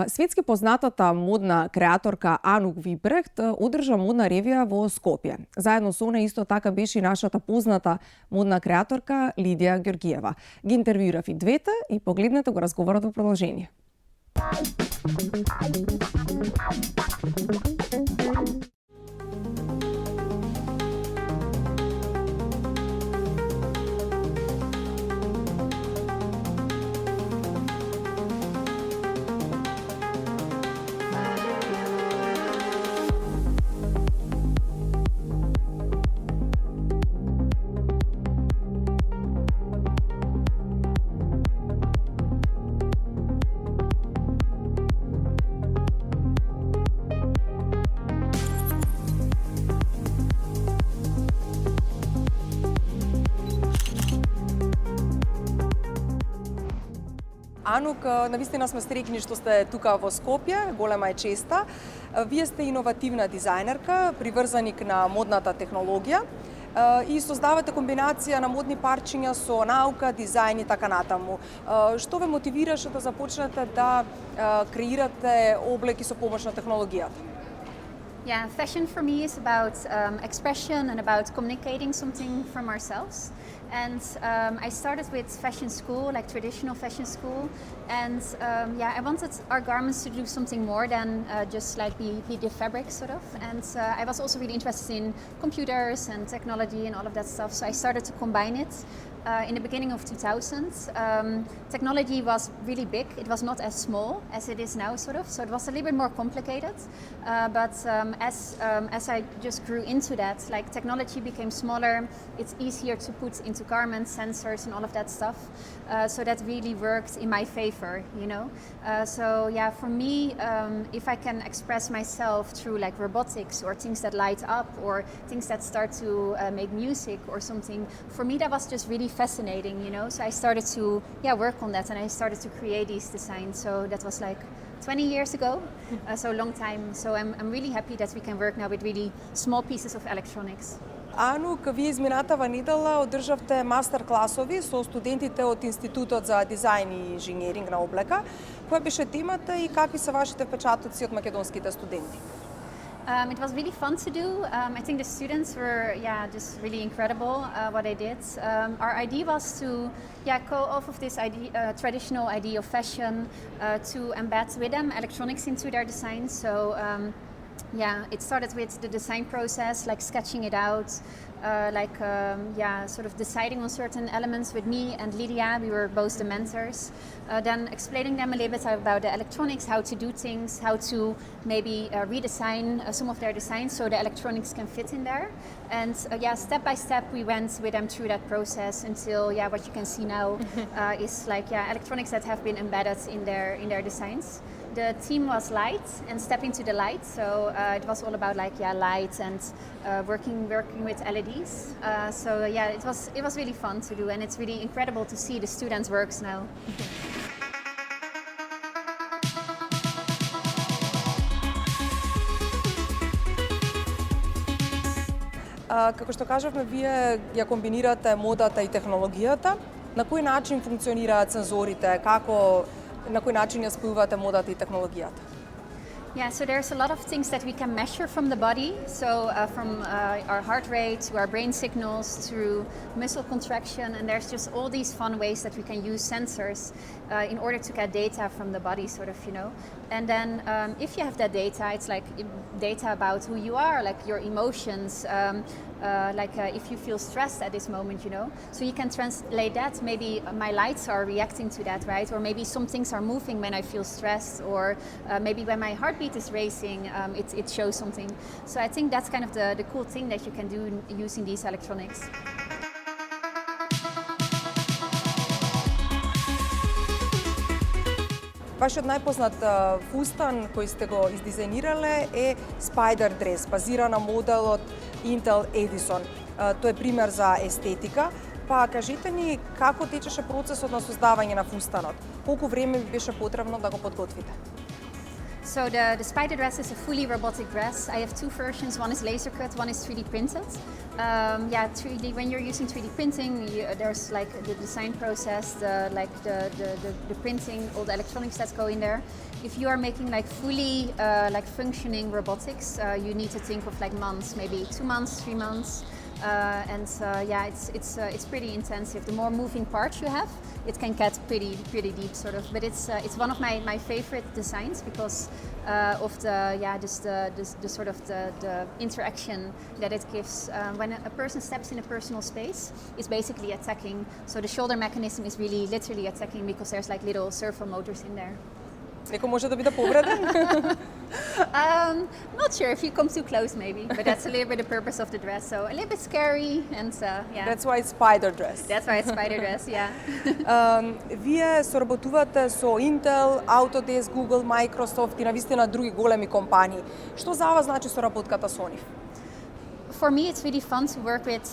Светски познатата модна креаторка Анук Випрехт одржа модна ревија во Скопје. Заедно со неја исто така беше и нашата позната модна креаторка Лидија Георгиева. Ги интервјуирав и двете и погледнете го разговорот во продолжение. Анук, навистина сме среќни што сте тука во Скопје, голема е честа. Вие сте иновативна дизајнерка, приврзаник на модната технологија и создавате комбинација на модни парчиња со наука, дизајн и така натаму. Што ве мотивираше да започнете да креирате облеки со помош на технологијата? Yeah, fashion for me is about expression and about communicating something from ourselves. And I started with fashion school, like traditional fashion school. And I wanted our garments to do something more than just like be the fabric, sort of. And I was also really interested in computers and technology and all of that stuff. So I started to combine it. In the beginning of 2000, technology was really big. It was not as small as it is now, sort of. So it was a little bit more complicated. But as I just grew into that, like technology became smaller. It's easier to put into garments, sensors, and all of that stuff. So that really worked in my favor, you know. For me, if I can express myself through like robotics or things that light up or things that start to make music or something, for me that was just really fascinating, you know. So I started to work on that, and I started to create these designs. So that was like 20 years ago, so a long time. So I'm really happy that we can work now with really small pieces of electronics. Анук, вие изминатава недела одржавте мастер класови со студентите од Институтот за дизајн и инженеринг на облека. Која беше темата и какви се вашите впечатоци од македонските студенти? It was really fun to do. I think the students were, just really incredible what they did. Our idea was to, go off of this idea, traditional idea of fashion, to embed with them electronics into their design. So, it started with the design process, like sketching it out, sort of deciding on certain elements with me and Lidија. We were both the mentors. Then explaining them a little bit about the electronics, how to do things, how to maybe redesign some of their designs so the electronics can fit in there. And step by step we went with them through that process until what you can see now is like electronics that have been embedded in their designs. The theme was light and stepping to the light, so it was all about light and working with LEDs. It was really fun to do, and it's really incredible to see the students' works now. Како што кажавме, вие ја комбинирате модата и технологијата. На кој начин функционираат сензорите? На кој начин ја спојувате модата и технологијата? Yeah, so there's a lot of things that we can measure from the body. So from our heart rate to our brain signals to muscle contraction, and there's just all these fun ways that we can use sensors in order to get data from the body, sort of, you know. And then if you have that data, it's like data about who you are, like your emotions, if you feel stressed at this moment, you know. So you can translate that. Maybe my lights are reacting to that, right? Or maybe some things are moving when I feel stressed, or maybe when my heartbeat is racing, it shows something. So I think that's kind of the cool thing that you can do using these electronics. Вашиот најпознат фустан кој сте го издизајнирале е Spider Dress, базиран на моделот Intel Edison. Тој е пример за естетика. Па кажете ни како течеше процесот на создавање на фустанот? Колку време ви беше потребно да го подготвите? So the spider dress is a fully robotic dress. I have two versions. One is laser cut, one is 3D printed. 3D. When you're using 3D printing, there's like the design process, the printing, all the electronics that go in there. If you are making like fully functioning robotics, you need to think of like months, maybe 2 months, 3 months. It's pretty intensive. The more moving parts you have, it can get pretty deep, sort of. But it's one of my favorite designs because of the sort of the interaction that it gives. When a person steps in a personal space, it's basically attacking. So the shoulder mechanism is really literally attacking because there's like little servo motors in there. Некој може да биде повреден? Not sure if you come too close, maybe, but that's a little bit the purpose of the dress. So a little bit scary, and yeah. That's why it's spider dress. That's why it's spider dress, yeah. Вие соработувате со Intel, Autodesk, Google, Microsoft и навистина други големи компании. Што за вас значи соработката со нив? For me, it's really fun to work with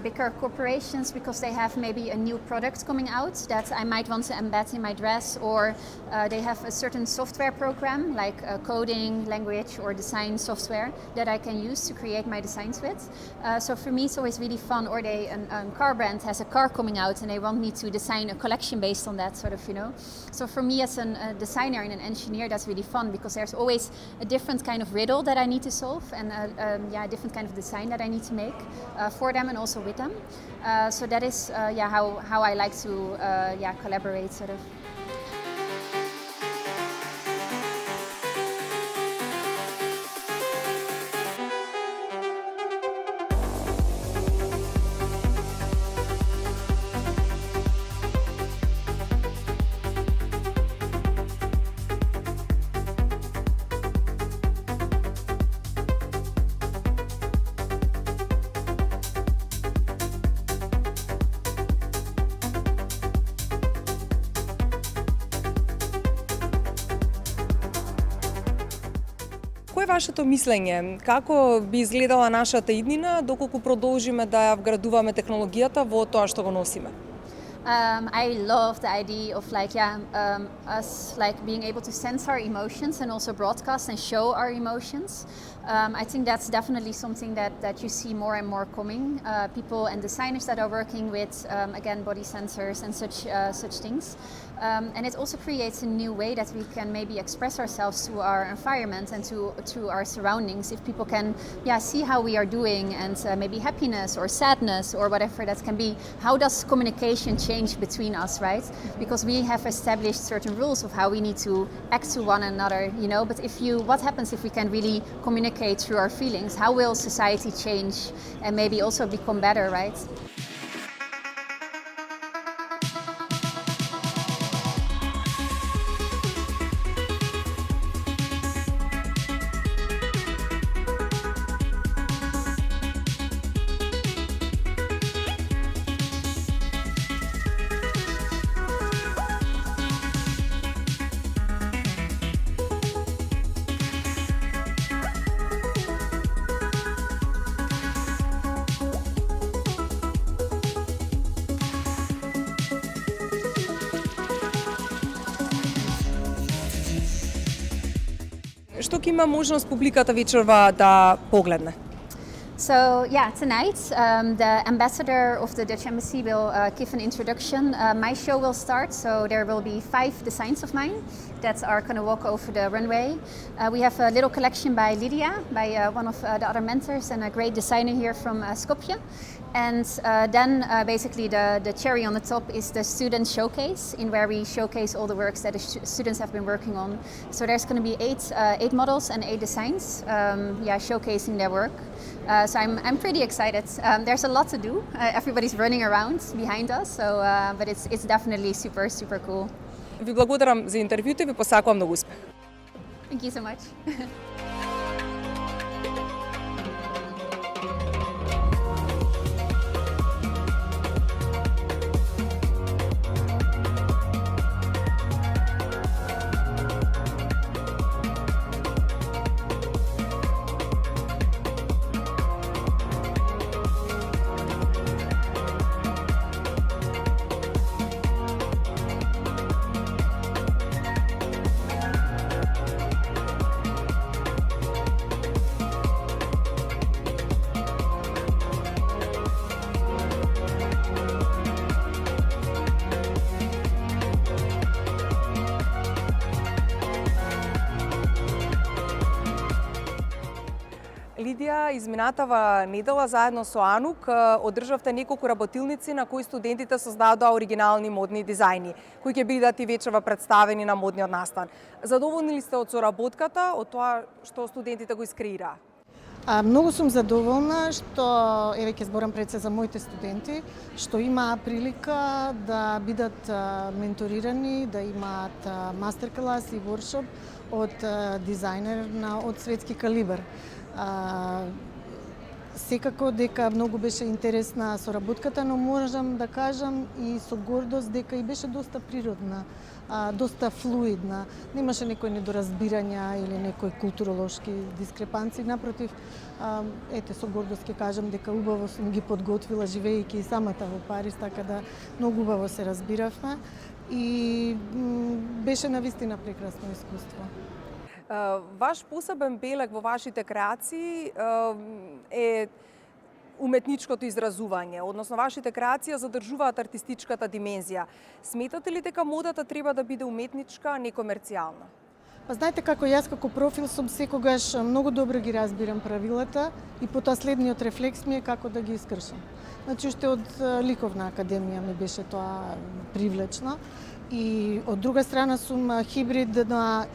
bigger corporations because they have maybe a new product coming out that I might want to embed in my dress, or they have a certain software program like coding, language, or design software that I can use to create my designs with. So for me, it's always really fun. Or a car brand has a car coming out and they want me to design a collection based on that, sort of, you know. So for me as a designer and an engineer, that's really fun because there's always a different kind of riddle that I need to solve and a different kind of design that I need to make for them and also with them. So that is how I like to collaborate, sort of. Кој е вашето мислење? Како би изгледала нашата иднина доколку продолжиме да ја вградуваме технологијата во тоа што го носиме? I love the idea of us being able to sense our emotions and also broadcast and show our emotions. I think that's definitely something that you see more and more coming. People and designers that are working with again body sensors and such things. And it also creates a new way that we can maybe express ourselves to our environment and to our surroundings. If people can see how we are doing and maybe happiness or sadness or whatever that can be, how does communication change between us, right? Because we have established certain rules of how we need to act to one another, you know, but what happens if we can really communicate through our feelings? How will society change and maybe also become better, right? Што ќе има можност публиката вечерва да погледне? So tonight the ambassador of the Dutch Embassy will give an introduction. My show will start, so there will be 5 designs of mine that are going to walk over the runway. We have a little collection by Lidија, by one of the other mentors and a great designer here from Skopje. And then basically the cherry on the top is the student showcase, in where we showcase all the works that the students have been working on. So there's going to be 8 models and 8 designs, showcasing their work. So I'm pretty excited. There's a lot to do. Everybody's running around behind us, so but it's definitely super cool. Ви благодарам за интервјуто и ви посакувам многу успех. Thank you so much. Лидија, изминатава недела заедно со Анук одржавте неколку работилници на кои студентите создадоа оригинални модни дизајни, кои ќе бидат и вечерва представени на модниот настан. Задоволни ли сте од соработката, од тоа што студентите го искреираа? Многу сум задоволна што, еве ќе зборам пред се за моите студенти, што имаа прилика да бидат менторирани, да имаат мастер-клас и воркшоп од дизајнер од светски калибар. Секако дека многу беше интересна соработката, но можам да кажам и со гордост дека и беше доста природна, доста флуидна. Немаше некои недоразбирања или некои културолошки дискрепанции, напротив, со гордост ќе кажам дека убаво сум ги подготвила живеејќи и самата во Париз, така да многу убаво се разбиравме и беше навистина прекрасно искуство. Ваш посебен белег во вашите креации е уметничкото изразување, односно вашите креации задржуваат артистичката димензија. Сметате ли дека модата треба да биде уметничка, а не комерцијална? Па знаете како јас како профил сум секогаш многу добро ги разбирам правилата и потоа следниот рефлекс ми е како да ги искршам. Значи уште од ликовна академија ми беше тоа привлечно. И од друга страна сум хибрид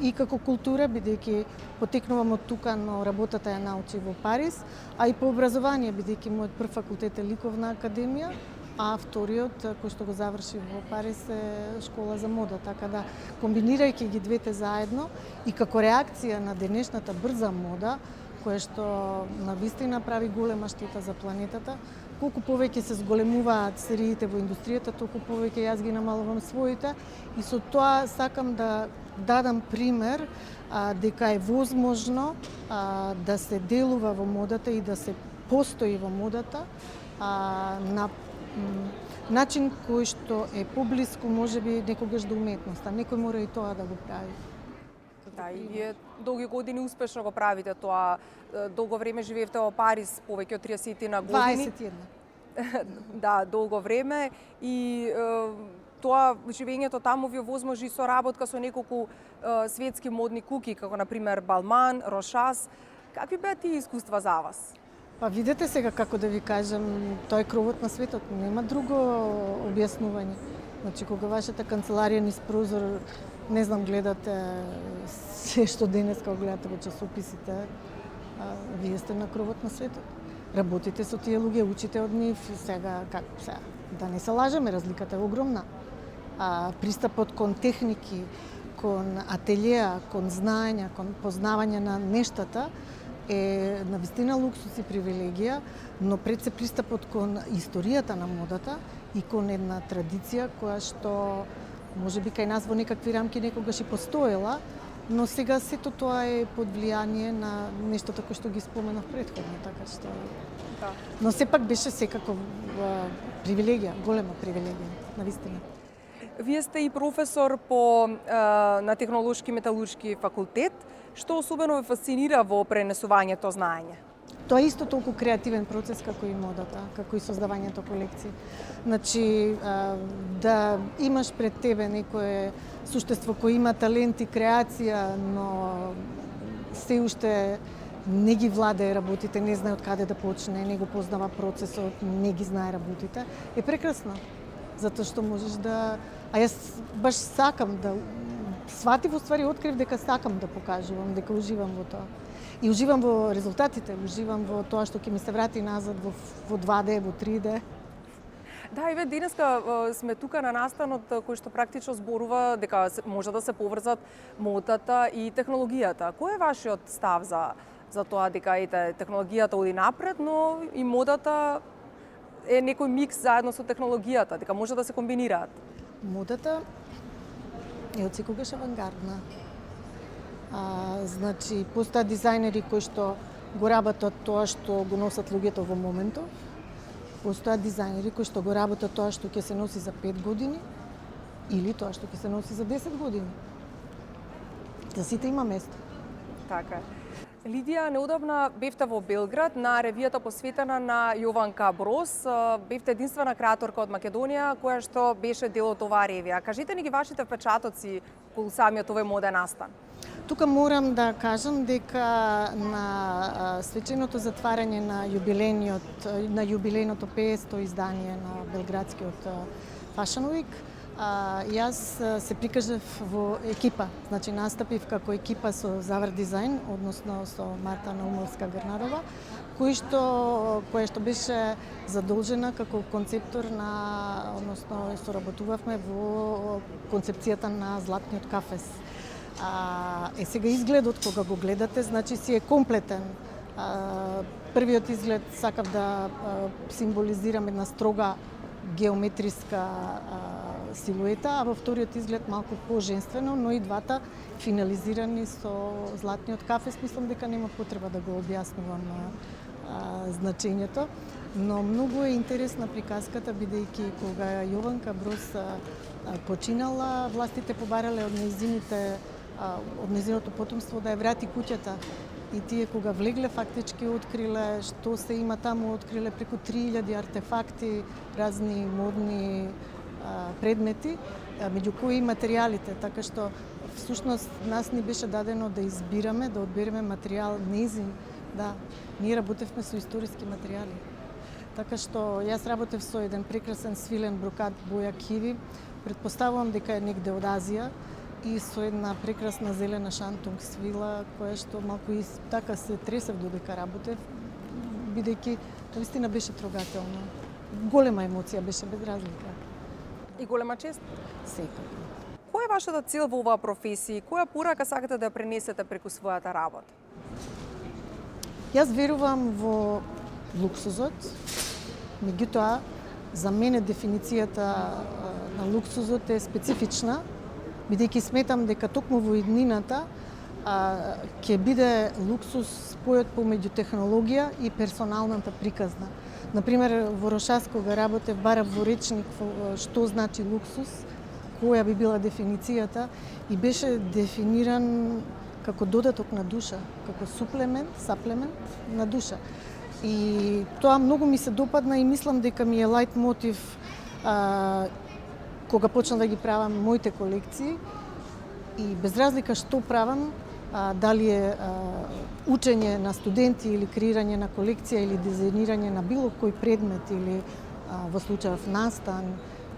и како култура, бидејќи потекнувам од тука, но работата ја научи во Париз, а и по образование, бидејќи мојот прв факултет е ликовна академија, а вториот, кој што го заврши во Париз, е школа за мода. Така да, комбинирајќи ги двете заедно и како реакција на денешната брза мода, која што навистина прави голема штета за планетата, колку повеќе се зголемуваат сериите во индустријата, толку повеќе јас ги намалувам своите и со тоа сакам да дадам пример дека е возможно да се делува во модата и да се постои во модата на начин кој што е поблиску можеби некогаш до уметноста. Некој мора и тоа да го прави. Да, и вие долги години успешно го правите тоа. Долго време живеевте во Париз, повеќе од 30 на години. 21. Да, долго време и тоа живењето таму ви овозможи соработка со неколку светски модни куки, како на пример Балман, Рошас. Какви беа тие искуства за вас? Па видете сега како да ви кажам, тоа е кровот на светот, нема друго објаснување. Значи кога вашата канцеларија низ прозор, не знам, гледате се што денес кога гледате во часописите, вие сте на кровот на светот. Работите со тие луѓе, учите од нив, сега да не се лажеме, разликата е огромна. Пристапот кон техники, кон ателјеа, кон знаења, кон познавање на нештата е навистина луксус и привилегија, но пред се пристапот кон историјата на модата и кон една традиција која што можеби кај нас во некакви рамки некогаш и постоела, но сега сето тоа е под влијание на нештото кои што ги споменав претходно, така што... Да. Но сепак беше секако привилегија, голема привилегија, навистина. Вие сте и професор на Технолошки металуршки факултет. Што особено ве фасцинира во пренесувањето знаење? Тоа е исто толку креативен процес како и модата, како и создавањето колекции. Значи, да имаш пред тебе некое суштество кој има талент и креација, но се уште не ги владее работите, не знае од каде да почне, не го познава процесот, не ги знае работите, е прекрасно. Затоа што можеш да... А јас баш сакам да... Сватив, уствари, открив дека сакам да покажувам, дека уживам во тоа. И уживам во резултатите, уживам во тоа што ќе ми се врати назад во 2D, во 3D. Да, еве денеска сме тука на настанот кој што практично зборува дека може да се поврзат модата и технологијата. Кој е вашиот став за тоа дека технологијата оди напред, но и модата е некој микс заедно со технологијата, дека може да се комбинираат? Модата е од секогаш авангардна. Значи, постојат дизајнери кои што го работат тоа што го носат луѓето во моментов. Постојат дизајнери кои што го работат тоа што ќе се носи за 5 години или тоа што ќе се носи за 10 години. За сите има место. Така. Лидија, неодамна бевте во Белград на ревијата посветена на Јованка Брос. Бевте единствена креаторка од Македонија која што беше дел од оваа ревија. Кажете ни ги вашите впечатоци околу самиот овој моден настан. Тука морам да кажам дека на свеченото затварање на јубилејното 500 издание на белградскиот Fashion Week, јас се прикажав во екипа, значи настапив како екипа со Завар дизајн, односно со Марта Наумовска-Грнарова, која што беше задолжена како концептор односно соработувавме во концепцијата на Златниот кафес. Сега изгледот кога го гледате, значи си е комплетен. Првиот изглед сакав да символизирам една строга геометриска силуета, а во вториот изглед малку по-женствено, но и двата финализирани со Златниот кафес. Мислам дека нема потреба да го објаснувам значењето, но многу е интересна приказката, бидејќи кога Јованка Брос починала, властите побарале од нејзиното потомство да ја врати куќата. И тие кога влегле, фактички откриле што се има таму, откриле преку 3000 артефакти, разни модни предмети, меѓу кои и материјалите, така што всушност нас ни беше дадено да избираме, да одбереме материјал нејзин. Да, ние работевме со историски материјали. Така што јас работев со еден прекрасен свилен брокат боја киви, предпоставувам дека е негде од Азија, и со една прекрасна зелена шантунг свила, која што малку и така се тресев додека работев, бидејќи навистина беше трогателно. Голема емоција беше, без разлика. И голема чест? Секако. Која е вашата цел во оваа професија? Која порака сакате да ја пренесете преку својата работа? Јас верувам во луксузот, меѓутоа, за мене дефиницијата на луксузот е специфична, бидејќи сметам дека токму во иднината ќе биде луксуз спојот помеѓу технологија и персоналната приказна. Например, во Рошас кога работев, барав во речник што значи луксуз, која би била дефиницијата, и беше дефиниран како додаток на душа, како саплемент на душа. И тоа многу ми се допадна и мислам дека ми е лајт мотив кога почнав да ги правам моите колекции, и без разлика што правам, дали е учење на студенти или креирање на колекција или дизајнирање на било кој предмет или во случајов настан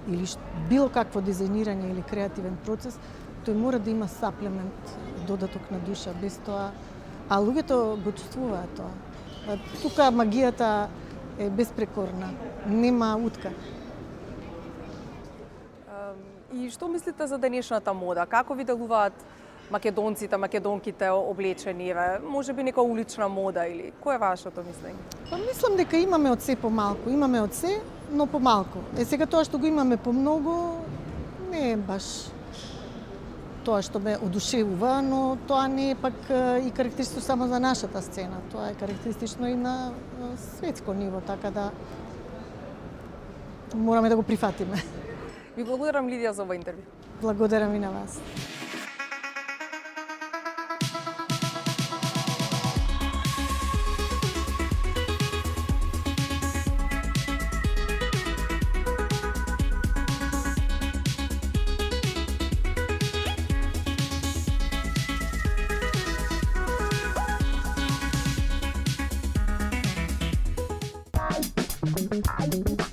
или било какво дизајнирање или креативен процес, тој мора да има саплемент, додаток на душа, без тоа, а луѓето го чувствуваат тоа. Тука магијата е безпрекорна, нема утка. И што мислите за денешната мода? Како ви делуваат македонците, македонките облечени? Може би нека улична мода или кој е вашето мислење? Па мислам дека имаме од се помалку. Имаме од се, но помалку. Сега тоа што го имаме помногу не е баш тоа што ме одушевува, но тоа не е пак и карактеристично само за нашата сцена. Тоа е карактеристично и на светско ниво, така да мораме да го прифатиме. Ви благодарам, Лидија, за овој интервју. Благодарам и на вас. Thank you.